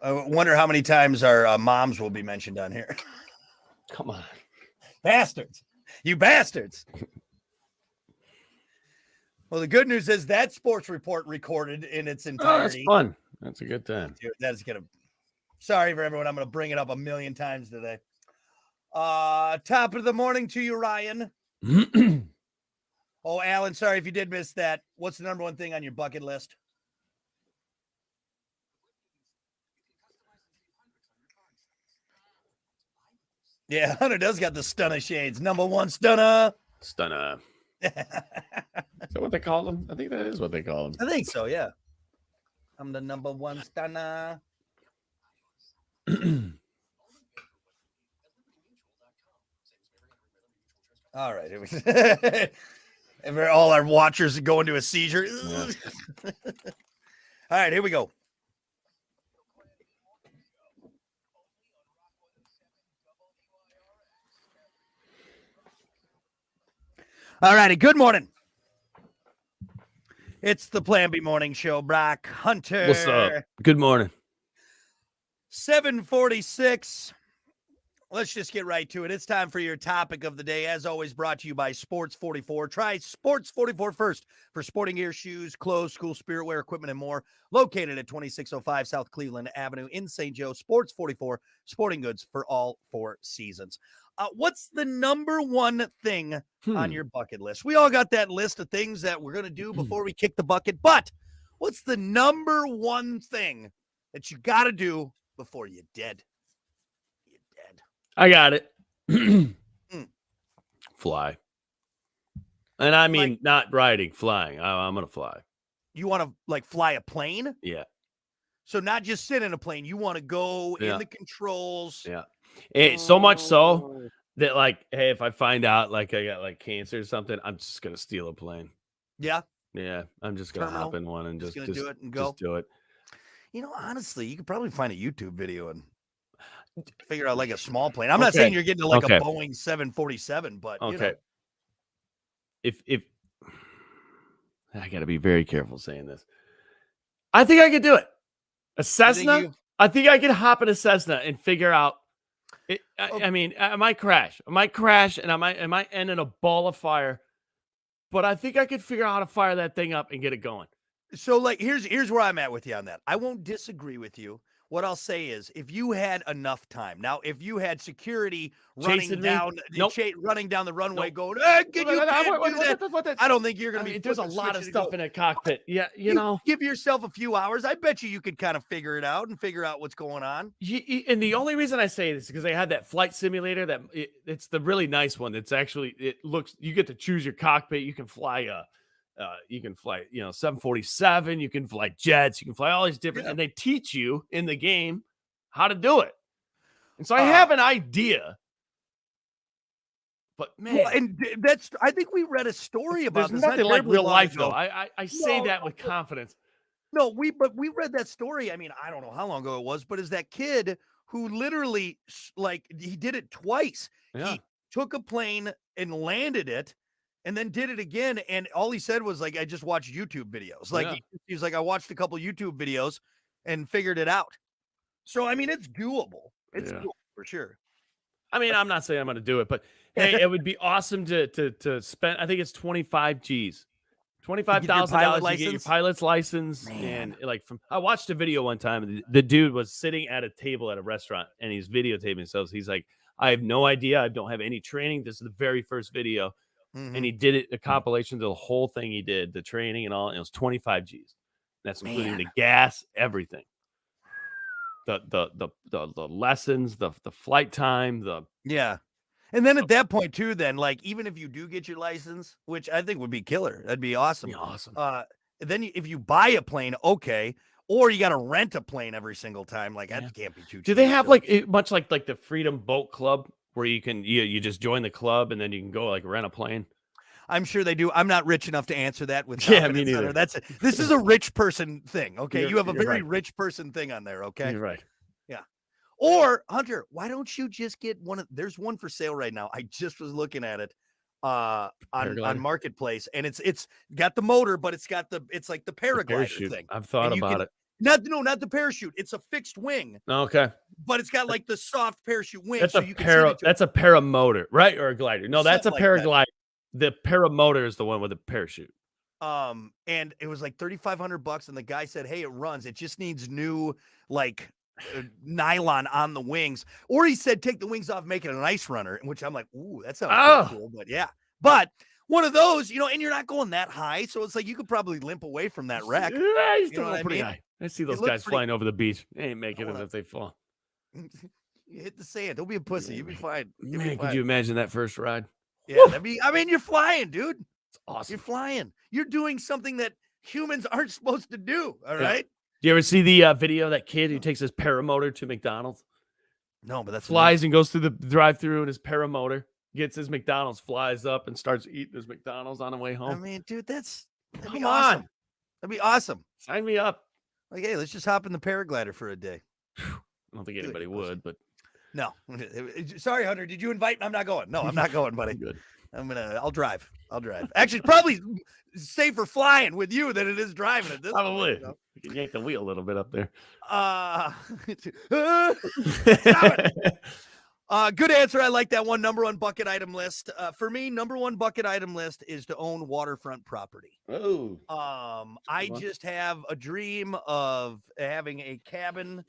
I wonder how many times our moms will be mentioned on here. Come on. Bastards. You bastards. Well, the good news is that sports report recorded in its entirety. That's fun. That's a good time. Dude, sorry for everyone. I'm gonna bring it up a million times today. Top of the morning to you, Ryan. Oh, Alan, sorry if you did miss that. What's the number one thing on your bucket list? Yeah, Hunter does got the stunner shades. Number one stunner. Stunner. Is that what they call them? I think that is what they call them. I think so, yeah. I'm the number one stunner. All right. All our watchers go into a seizure. Yeah. All right, here we go. All righty. Good morning. It's the Plan B Morning Show. Brock Hunter. What's up? Good morning. 7:46. Let's just get right to it. It's time for your topic of the day. As always, brought to you by Sports 44. Try Sports 44 first for sporting gear, shoes, clothes, school spirit wear, equipment, and more. Located at 2605 South Cleveland Avenue in St. Joe. Sports 44, sporting goods for all 4 seasons. What's the number one thing on your bucket list? We all got that list of things that we're going to do before we kick the bucket, but what's the number one thing that you got to do before you're dead? You're dead. I got it. Fly. And I mean, not riding, flying. I'm going to fly. You want to fly a plane? Yeah. So not just sit in a plane. You want to go in the controls. Yeah. Hey, so much so that hey, if I find out I got cancer or something, I'm just gonna steal a plane. Yeah. Yeah. I'm just gonna hop in one and just do it and go. Just do it. Honestly, you could probably find a YouTube video and figure out a small plane. I'm not saying you're getting a Boeing 747, but If I gotta be very careful saying this. I think I could do it. A Cessna. I think I could hop in a Cessna and figure out. I mean, I might crash. And I might end in a ball of fire. But I think I could figure out how to fire that thing up and get it going. So, here's where I'm at with you on that. I won't disagree with you. What I'll say is, if you had enough time, now if you had security running down the runway, going, "Hey, can you do that?" I don't think you're going to be. There's a lot of stuff in a cockpit. Yeah, give yourself a few hours. I bet you could kind of figure it out and figure out what's going on. And the only reason I say this is because they had that flight simulator. It's the really nice one. It's actually you get to choose your cockpit. You can fly 747, you can fly jets, you can fly all these different, and they teach you in the game how to do it. And so I have an idea, but man, I think we read a story about this. There's nothing like real life though. I say that with confidence. No, we read that story. I mean, I don't know how long ago it was, but is that kid who literally he did it twice. Yeah. He took a plane and landed it, and then did it again. And all he said was I just watched YouTube videos. He was I watched a couple YouTube videos and figured it out. So, I mean, it's doable. It's Yeah. doable for sure. I mean, I'm not saying I'm going to do it, but hey, it would be awesome to spend. I think it's 25 G's. To get your pilot $25,000 to get your license? pilot's license. Man. And like I watched a video one time. The dude was sitting at a table at a restaurant and he's videotaping himself. He's like, I have no idea. I don't have any training. This is the very first video. Mhm. And he did it, a compilation of the whole thing he did, the training and all. And it was 25 G's. That's including the gas, everything. The lessons, the flight time, Yeah. And then at that point too, then like even if you do get your license, which I think would be killer, that'd be awesome. awesome. Then if you buy a plane, okay, or you got to rent a plane every single time, like that can't be too. Do they cheap, have so- like much like the Freedom Boat Club where you can you just join the club and then you can go like rent a plane? I'm sure they do. I'm not rich enough to answer that with Yeah, me confidence, Hunter. neither. This is a rich person thing. Okay, You're- you have a you're very right. rich person thing on there. Okay, You're right. or Hunter, why don't you just get one of? There's one for sale right now. I just was looking at it on Paraglider? Marketplace, and it's got the motor, but it's like the The paraglider parachute. thing. I've thought And you about can- it. Not the parachute. It's a fixed wing, Okay, but it's got like the soft parachute wing. that's so a you can sit into it. that's a paramotor, right? Or a glider? No, that's a Something like that. paraglider. The paramotor is the one with the parachute. And it was like $3,500, and the guy said, "Hey, it runs. It just needs new like nylon on the wings." Or he said, "Take the wings off, make it an ice runner." Which I'm like, "Ooh, that sounds Oh. pretty cool." But yeah, but one of those, and you're not going that high, so it's like you could probably limp away from that wreck. Yeah, he's You know still what I pretty mean? high. I see those looks guys pretty- flying over the beach. They ain't making it wanna- if they fall. You hit the sand. Don't be a pussy. You'll be fine. You'll be Man, could fine. you imagine that first ride? Yeah, I mean, you're flying, dude. It's awesome. You're flying. You're doing something that humans aren't supposed to do. All Yeah. right. Do you ever see the video of that kid who takes his paramotor to McDonald's? No, but that's Flies and goes through the drive-through in his paramotor, gets his McDonald's, flies up and starts eating his McDonald's on the way I home. mean, dude, that'd be Come awesome. on, That'd be awesome. sign me up. Like, hey, let's just hop in the paraglider for a day. I don't think Dude, anybody would, but No, sorry, Hunter. Did you invite? I'm not going. No, I'm not going, buddy. I'm good. I'll drive. Actually, probably safer flying with you than it is driving at this Probably. point. You You can yank the wheel a little bit up there. Good answer. I like that one. Number one bucket item list. For me, number one bucket item list is to own waterfront property. Oh, I Well- just have a dream of having a cabin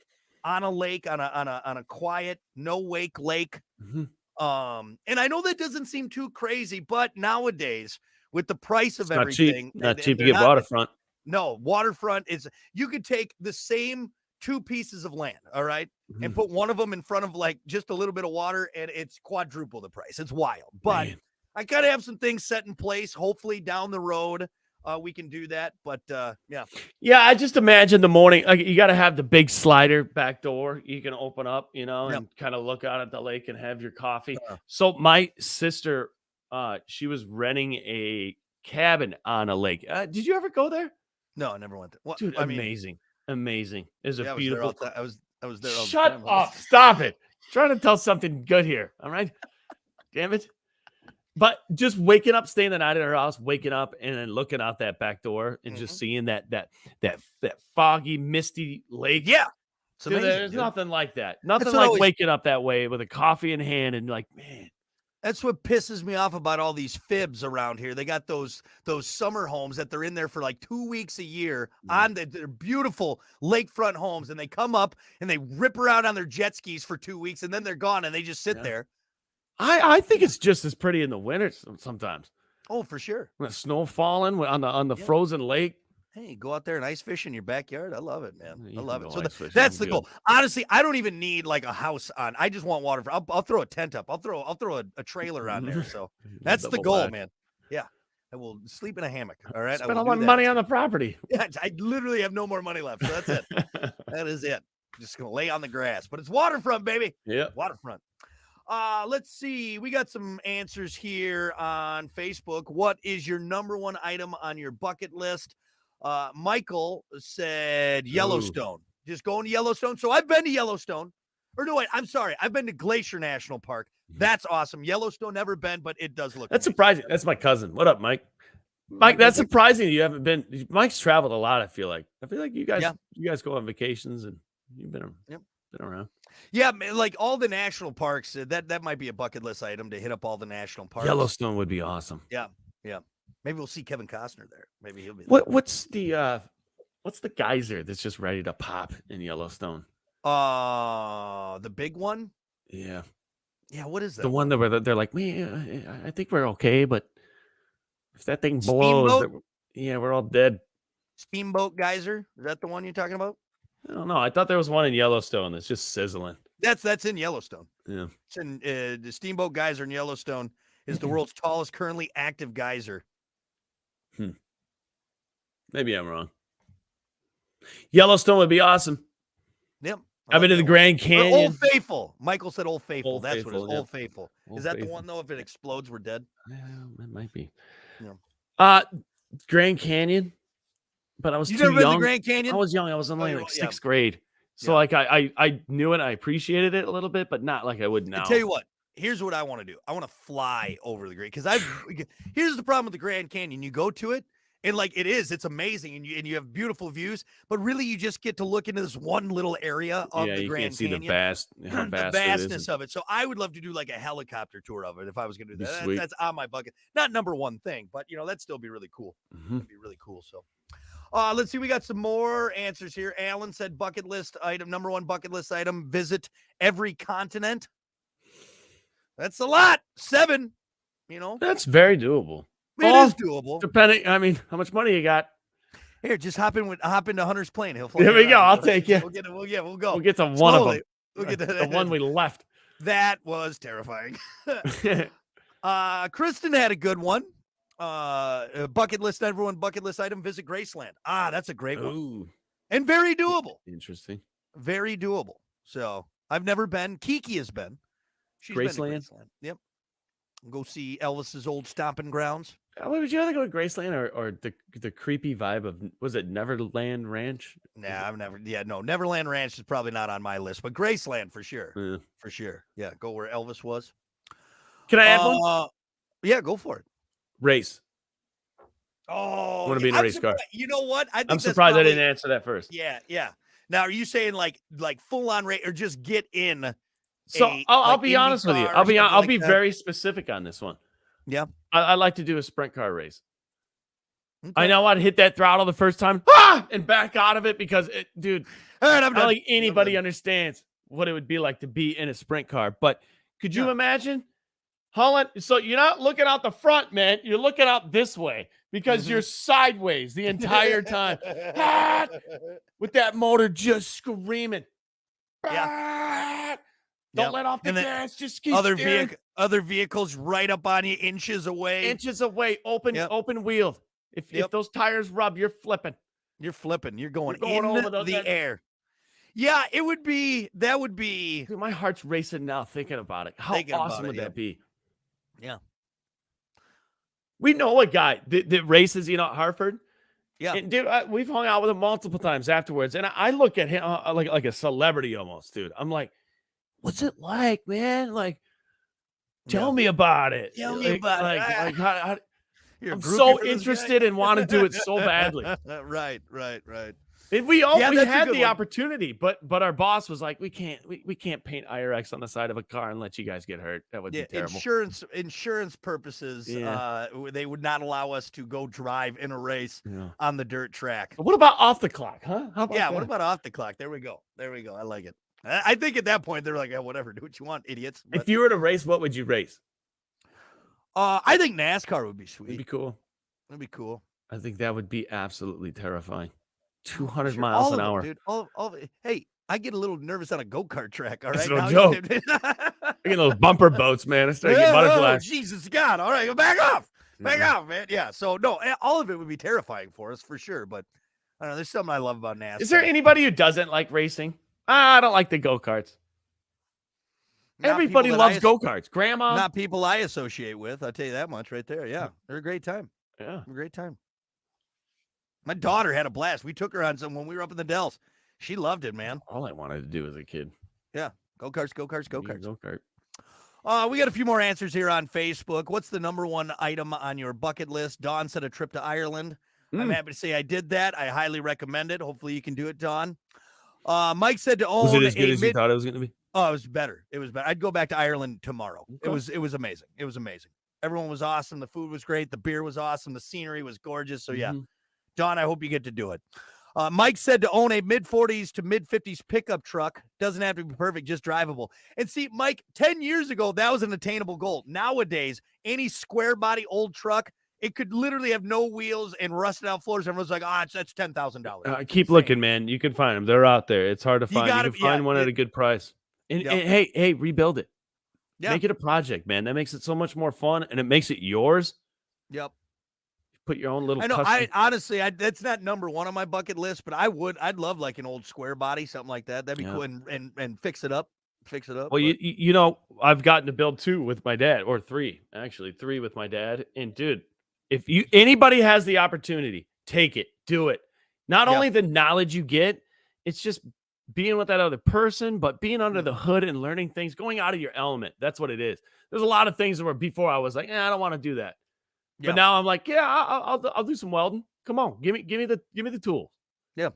on a lake, on a quiet, no wake lake. Mhm. And I know that doesn't seem too crazy, but nowadays with the price of It's not everything, cheap. Not cheap to they're get not- waterfront. No, waterfront is, you could take the same two pieces of land, all right, and Mhm. put one of them in front of like just a little bit of water, and it's quadruple the price. It's wild. But Man. I gotta have some things set in place. Hopefully down the road, we can do that. But yeah. Yeah, I just imagine the morning. Like, you got to have the big slider back door you can open up, Yep. and kind of look out at the lake and have your coffee. Uh. So my sister, she was renting a cabin on a lake. Did you ever go there, No, I never went there. Well, dude? I mean, amazing. It's yeah, a I was there beautiful. all the time. I was there all the Shut time. up! Stop it! Trying to tell something good here. All right, damn it. But just waking up, staying the night at her house, waking up and then looking out that back door and just seeing that foggy, misty lake. Yeah. It's Dude, amazing. there's dude. nothing like that. Nothing what I like always- waking up that way with a coffee in hand and like, man. That's what pisses me off about all these fibs around here. They got those summer homes that they're in there for like 2 weeks a year on their beautiful lakefront homes, and they come up and they rip around on their jet skis for 2 weeks, and then they're gone and they just sit Yeah. there. I think it's just as pretty in the winter sometimes. Oh, for sure. When the snow falling on the Yeah. frozen lake. Hey, go out there and ice fish in your backyard. I love it, man. You I can love go it. So ice fishing, that's I'm the good. goal. Honestly, I don't even need like a house on. I just want water. I'll throw a tent up. I'll throw a trailer on there. So that's the Double goal, back. man. Yeah. I will sleep in a hammock. All right. I Spend will all do my that. money on the property. Yeah, I literally have no more money left. So that's it. That is it. Just gonna lay on the grass. But it's waterfront, baby. Yeah. Waterfront. Let's see. We got some answers here on Facebook. What is your number one item on your bucket list? Michael said Yellowstone. Just going to Yellowstone. So I've been to Yellowstone. Or no, wait, I'm sorry. I've been to Glacier National Park. That's awesome. Yellowstone, never been, but it does look That's amazing. surprising. That's my cousin. What up, Mike? Mike, that's go back. surprising you haven't been. Mike's traveled a lot. I feel like you Yeah. guys go on vacations and you've Yep. been around. Yeah, like all the national parks. That might be a bucket list item to hit up all the national parks. Yellowstone would be awesome. Yeah. Maybe we'll see Kevin Costner there. Maybe he'll be there. What's the geyser that's just ready to pop in Yellowstone? The big one. Yeah. Yeah, what is that? The one that they're like, man, I think we're okay, but if that thing blows, Steamboat? we're all dead. Steamboat Geyser? Is that the one you're talking about? I don't know. I thought there was one in Yellowstone that's just sizzling. That's in Yellowstone. Yeah. It's in the Steamboat Geyser in Yellowstone is the world's tallest currently active geyser. Maybe I'm wrong. Yellowstone would be awesome. Yep. I've been to the Grand Or Canyon. Old Faithful. Michael said Old Faithful. Old That's Faithful, what it is. yeah. Old Faithful. Old Is that the Faithful. one though? If it explodes, we're dead. Yeah, it might be. Yeah. Grand Canyon. But I was You too never been to the young. Grand Canyon? I was young. I was in Oh, like you- yeah. sixth grade. So Yeah. like I knew it. I appreciated it a little bit, but not like I would now. I tell you what. Here's what I want to do. I want to fly over the Grand because here's the problem with the Grand Canyon. You go to it and like it's amazing and you have beautiful views, but really you just get to look into this one little area of the you Grand can't see Canyon. the how The vast vastness it is. of it. So I would love to do like a helicopter tour of it if I was going to do Be that. sweet. That's on my bucket. Not number one thing, but that'd still be really cool. Mhm. That'd be really cool. So, let's see. We got some more answers here. Alan said bucket list item, number one bucket list item, visit every continent. That's a lot. 7, That's very doable. it is doable. Depending, I mean, how much money you got? Here, just hop into Hunter's plane. He'll fly There we you go. around. I'll take you. We'll go. We'll get to one Slowly. of We'll them. get to The one we left. That was terrifying. Kristen had a good one. Bucket list, everyone. Bucket list item: visit Graceland. That's a great one Ooh, and very doable. interesting. Very doable. So I've never been. Kiki has been. She's been to Graceland? Graceland. Yep. Go see Elvis's old stomping grounds. Would you rather go to Graceland or the creepy vibe of, was it Neverland Ranch? Nah, I've never. Yeah, no. Neverland Ranch is probably not on my list, but Graceland for sure. Yeah. For sure. Yeah, go where Elvis was. Can I add one? Yeah, go for it. Race. Oh, Wanna be in a I'm race car. surprised- You know what? I think I'm that's surprised I probably- didn't answer that first. Yeah. Now, are you saying like full on race or just get in? So I'll like, be Indy honest with you. car or I'll be something like that? very specific on this one. Yeah. I like to do a sprint car race. I Okay. know I'd hit that throttle the first time and back out of it because, dude, All right, I'm I done. don't think I'm anybody done. understands what it would be like to be in a sprint car. But could you Yeah. imagine? Holland, so you're not looking out the front, man. You're looking out this way because Mm-hmm. you're sideways the entire time Ah! with that motor just screaming. Yeah. Don't Yep. let off the And then gas. Just keep Other steering. other vehicles right up on you, inches away. Inches away, open wheeled. If Yep. those tires rub, you're flipping. You're flipping. You're going, You're going in over the that- air. Yeah, it would be. That would be. Dude, my heart's racing now thinking about it. How Thinking about awesome it, would yeah. that be? Yeah. We know a guy that races, at Hartford. Yeah. And dude, we've hung out with him multiple times afterwards, and I look at him like a celebrity almost, dude. I'm like, what's it like, man? Like, tell Yeah. me about it. Tell me about it. Like, how, You're a I'm groupie so for this guy? interested and want to do it so badly. Right. And we Yeah, that's a had good the one. opportunity, but our boss was like, we can't paint IRX on the side of a car and let you guys get hurt. That would be terrible. Insurance purposes, Yeah. they would not allow us to go drive in a race Yeah. on the dirt track. But what about off the clock, huh? How about Yeah, what that? about off the clock? There we go. I like it. I think at that point they're like, yeah, whatever, do what you want, idiots. But, If you were to race, what would you race? I think NASCAR would be sweet. It'd be cool. That'd be cool. I think that would be absolutely terrifying. 200 Sure. miles All an of 'em, hour. dude. All of it. Hey, I get a little nervous on a go-kart track. All That's right, no now joke. Look at those bumper boats, man. I started getting Oh, butterflies. Jesus God! All right, back off, Mhm. off, man. Yeah. So no, all of it would be terrifying for us for sure. But I don't know. There's something I love about NASCAR. Is there anybody who doesn't like racing? I don't like the go-karts. Not Everybody people that loves go-karts. Grandma. Not people I associate with. I'll tell you that much right there. Yeah, they're a great time. Yeah. A great time. My daughter had a blast. We took her on some when we were up in the Dells. She loved it, man. All I wanted to do as a kid. Go karts. Be a Go-kart. We got a few more answers here on Facebook. What's the number one item on your bucket list? Dawn said a trip to Ireland. I'm happy to say I did that. I highly recommend it. Hopefully you can do it, Dawn. Mike said to own Was it as good as you thought it was going to be? Oh, it was better. It was better. I'd go back to Ireland tomorrow. Okay. It was amazing. It was amazing. Everyone was awesome. The food was great. The beer was awesome. The scenery was gorgeous. So yeah, Dawn, I hope you get to do it. Mike said to own a mid-40s to mid-50s pickup truck. Doesn't have to be perfect, just drivable. And see, Mike, 10 years ago, that was an attainable goal. Nowadays, any square body old truck, it could literally have no wheels and rusted out floors. Everyone's like, that's $10,000. Keep looking, man. You can find them. They're out there. It's hard to find. You can find one at a good price. And hey, rebuild it. Yeah. Make it a project, man. That makes it so much more fun, and it makes it yours. Yep. Put your own little. I know. Honestly, that's not number one on my bucket list, but I'd love like an old square body, something like that. That'd be cool, and fix it up. Well, but you know, I've gotten to build 2 with my dad, or 3 actually, 3 with my dad. And dude, if anybody has the opportunity, take it, do it. Not only the knowledge you get, it's just being with that other person, but being under the hood and learning things, going out of your element. That's what it is. There's a lot of things where before I was like, I don't want to do that. But now I'm like, I'll do some welding. Come on, give me the tool. Yeah,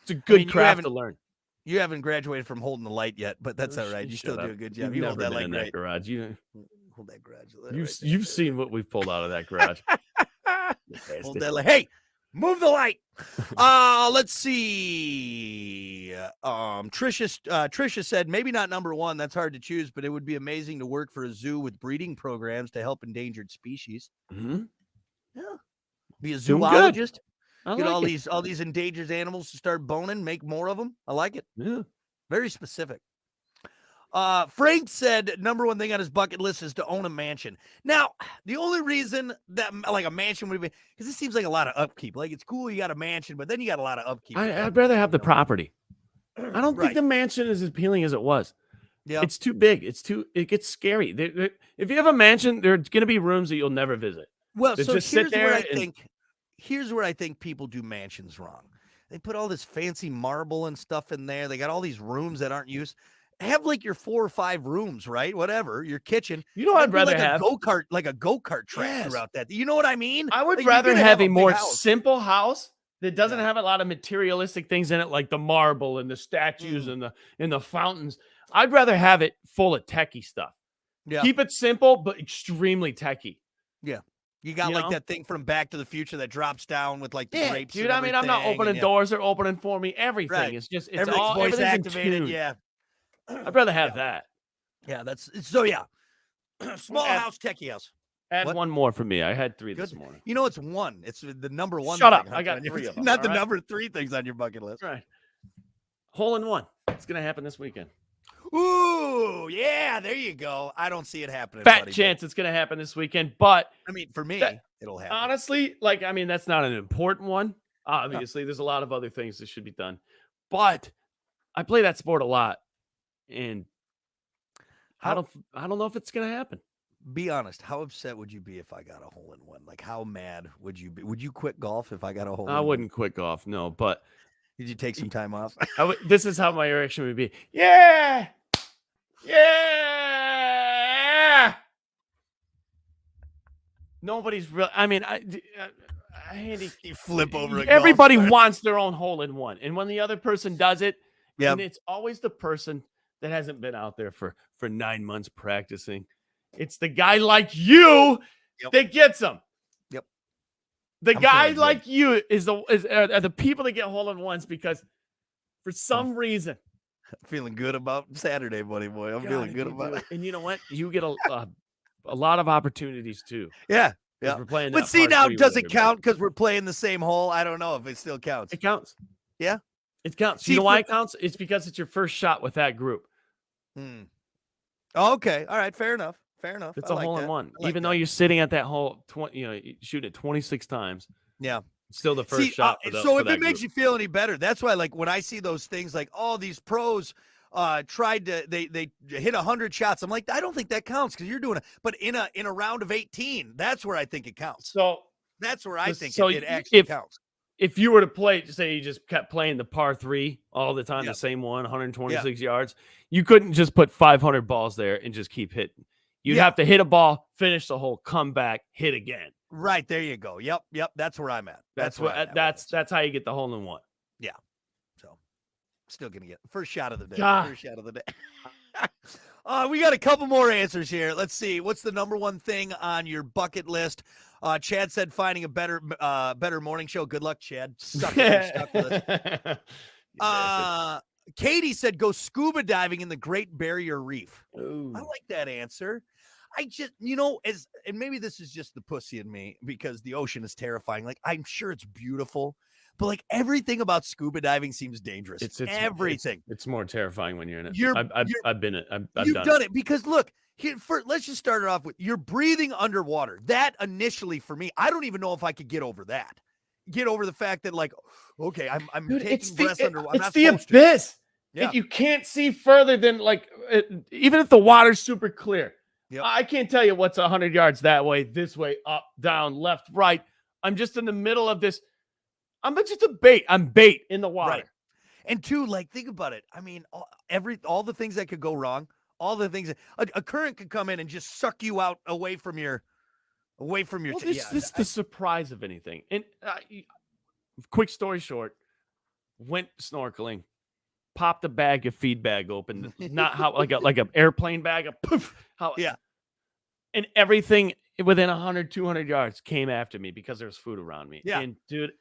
it's a good craft to learn. You haven't graduated from holding the light yet, but that's all right. You still do a good job. You hold that light great. Garage. You hold that garage. You've seen what we've pulled out of that garage. Hold that light. Hey, move the light. Let's see. Trisha said maybe not number one. That's hard to choose, but it would be amazing to work for a zoo with breeding programs to help endangered species. Mm-hmm. Yeah, be a zoologist. Get all these endangered animals to start boning, make more of them. I like it. Yeah, very specific. Frank said number one thing on his bucket list is to own a mansion. Now, the only reason that like a mansion would be because it seems like a lot of upkeep. Like it's cool you got a mansion, but then you got a lot of upkeep. I'd rather have the property. I don't think the mansion is as appealing as it was. Yeah, it's too big. It gets scary. If you have a mansion, there's going to be rooms that you'll never visit. Well, so here's where I think people do mansions wrong. They put all this fancy marble and stuff in there. They got all these rooms that aren't used. Have like your 4 or 5 rooms, right? Whatever, your kitchen. You know, I'd rather like have a go-kart track throughout that. You know what I mean? I would rather have a more simple house that doesn't have a lot of materialistic things in it, like the marble and the statues and the fountains. I'd rather have it full of techie stuff. Yeah, keep it simple but extremely techie. Yeah. You got that thing from Back to the Future that drops down with like the grapes. Dude, I mean, I'm not opening doors; they're opening for me. Everything. Right. It's just all voice activated. Yeah, I'd rather have that. Yeah, so. Small house, techie house. Add one more for me. I had 3 this morning. You know, it's 1. It's the number 1. Shut up! I got 3 of them. Not the number 3 things on your bucket list. Right. Hole in one. It's gonna happen this weekend. Ooh, yeah, there you go. I don't see it happening. Fat chance it's going to happen this weekend, but I mean, for me, it'll happen. Honestly, that's not an important one. Obviously, there's a lot of other things that should be done, but I play that sport a lot, and I don't know if it's going to happen. Be honest. How upset would you be if I got a hole in one? Like, how mad would you be? Would you quit golf if I got a hole in one? I wouldn't quit golf, no, but did you take some time off? This is how my reaction would be. Yeah. Yeah. Nobody's real. I mean, Andy, you flip over. Everybody wants their own hole in one, and when the other person does it, and it's always the person that hasn't been out there for 9 months practicing. It's the guy like you that gets them. Yep. The guy like you are the people that get hole in ones because for some reason. Feeling good about Saturday, buddy boy. I'm feeling good about it. And you know what? You get a lot of opportunities too. Yeah. We're playing but see, now does it count because we're playing the same hole? I don't know if it still counts. It counts. Yeah. It counts. You know why it counts? It's because it's your first shot with that group. Okay. All right. Fair enough. It's a hole in one. Even though you're sitting at that hole, you shoot it 26 times. Yeah. Still the first shot. So if it makes you feel any better, that's why, like, when I see those things, like, all these pros tried to they hit 100 shots. I'm like, I don't think that counts because you're doing it. But in a round of 18, that's where I think it counts. So that's where I think it actually counts. if you were to play, say you just kept playing the par 3 all the time, Yeah. the same one, 126 yards, you couldn't just put 500 balls there and just keep hitting. You'd Yeah. have to hit a ball, finish the hole, come back, hit again. Right, there you go. Yep. That's where I'm at. That's where what I'm at with this. that's how you get the hole in one. So, still gonna get first shot of the day. God. First shot of the day. We got a couple more answers here. Let's see. What's the number one thing on your bucket list? Chad said finding a better morning show. Good luck, Chad. Stuck with us. You bastard. Katie said go scuba diving in the Great Barrier Reef. Ooh. I like that answer. I just, and maybe this is just the pussy in me because the ocean is terrifying. Like, I'm sure it's beautiful, but like everything about scuba diving seems dangerous. It's everything. It's more terrifying when you're in it. You've I've been it. I've you've done done it. it because look, let's just start it off with you're breathing underwater. That initially for me, I don't even know if I could get over that. Get over the fact that like, okay, I'm Dude, taking breaths underwater. It's the abyss. Yeah. You can't see further than like even if the water's super clear. Yep. I can't tell you what's 100 yards that way, this way, up, down, left, right. I'm just in the middle of this. I'm just a bait. I'm bait in the water. Right. And two, like, think about it. I mean, all the things that could go wrong, all the things a current could come in and just suck you out away from your. Well, this is the surprise of anything. And quick story short, went snorkeling, popped a bag of feed bag open, not how like a airplane bag, Yeah. And everything within 100, 200 yards came after me because there was food around me. Yeah. And dude,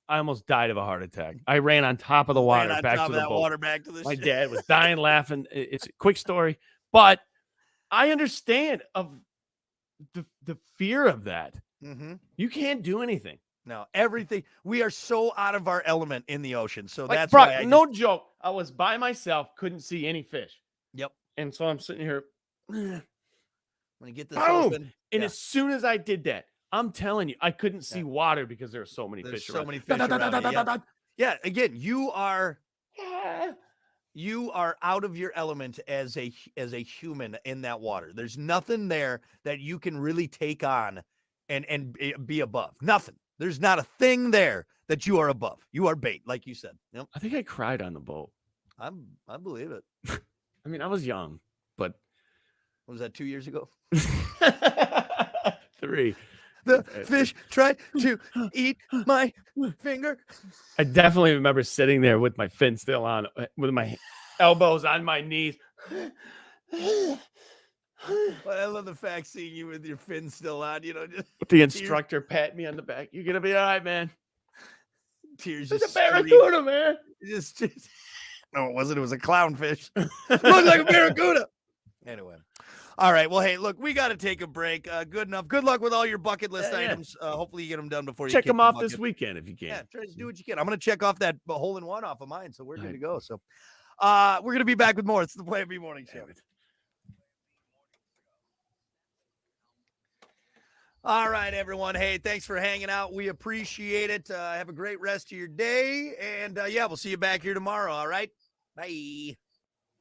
I almost died of a heart attack. I ran on top of the water back to the boat. Water back to the My ship. dad was dying laughing. It's a quick story, but I understand of the fear of that. Mm-hmm. You can't do anything. No, everything. We are so out of our element in the ocean. So Like, that's bro, why no joke. I was by myself, couldn't see any fish. Yep. And so I'm sitting here. When you get this Boom! open, And as soon as I did that, I'm telling you, I couldn't see water because there were so many there's fish so around. many fish around. Yeah. Again, you are out of your element as a human in that water. There's nothing there that you can really take on and be above. Nothing. There's not a thing there that you are above. You are bait, like you said. Yep. I think I cried on the boat. I believe it. I mean, I was young, but What was that 2 years ago? 3. The fish tried to eat my finger. I definitely remember sitting there with my fin still on, with my elbows on my knees. But I love the fact seeing you with your fin still on, just With the instructor pat me on the back. You're gonna be all right, man. tears It's just a barracuda, man. just no, it wasn't. It was a clownfish. Looked like a barracuda. Anyway. All right. Well, hey, look, we got to take a break. Good enough. Good luck with all your bucket list items. Hopefully you get them done before you check kick them the off bucket. this weekend if you can. Yeah, try to do what you can. I'm going to check off that hole in one off of mine, so we're good to go. So we're going to be back with more. It's the Plan B Morning Show. All right, everyone. Hey, thanks for hanging out. We appreciate it. Have a great rest of your day. And, we'll see you back here tomorrow. All right. Bye.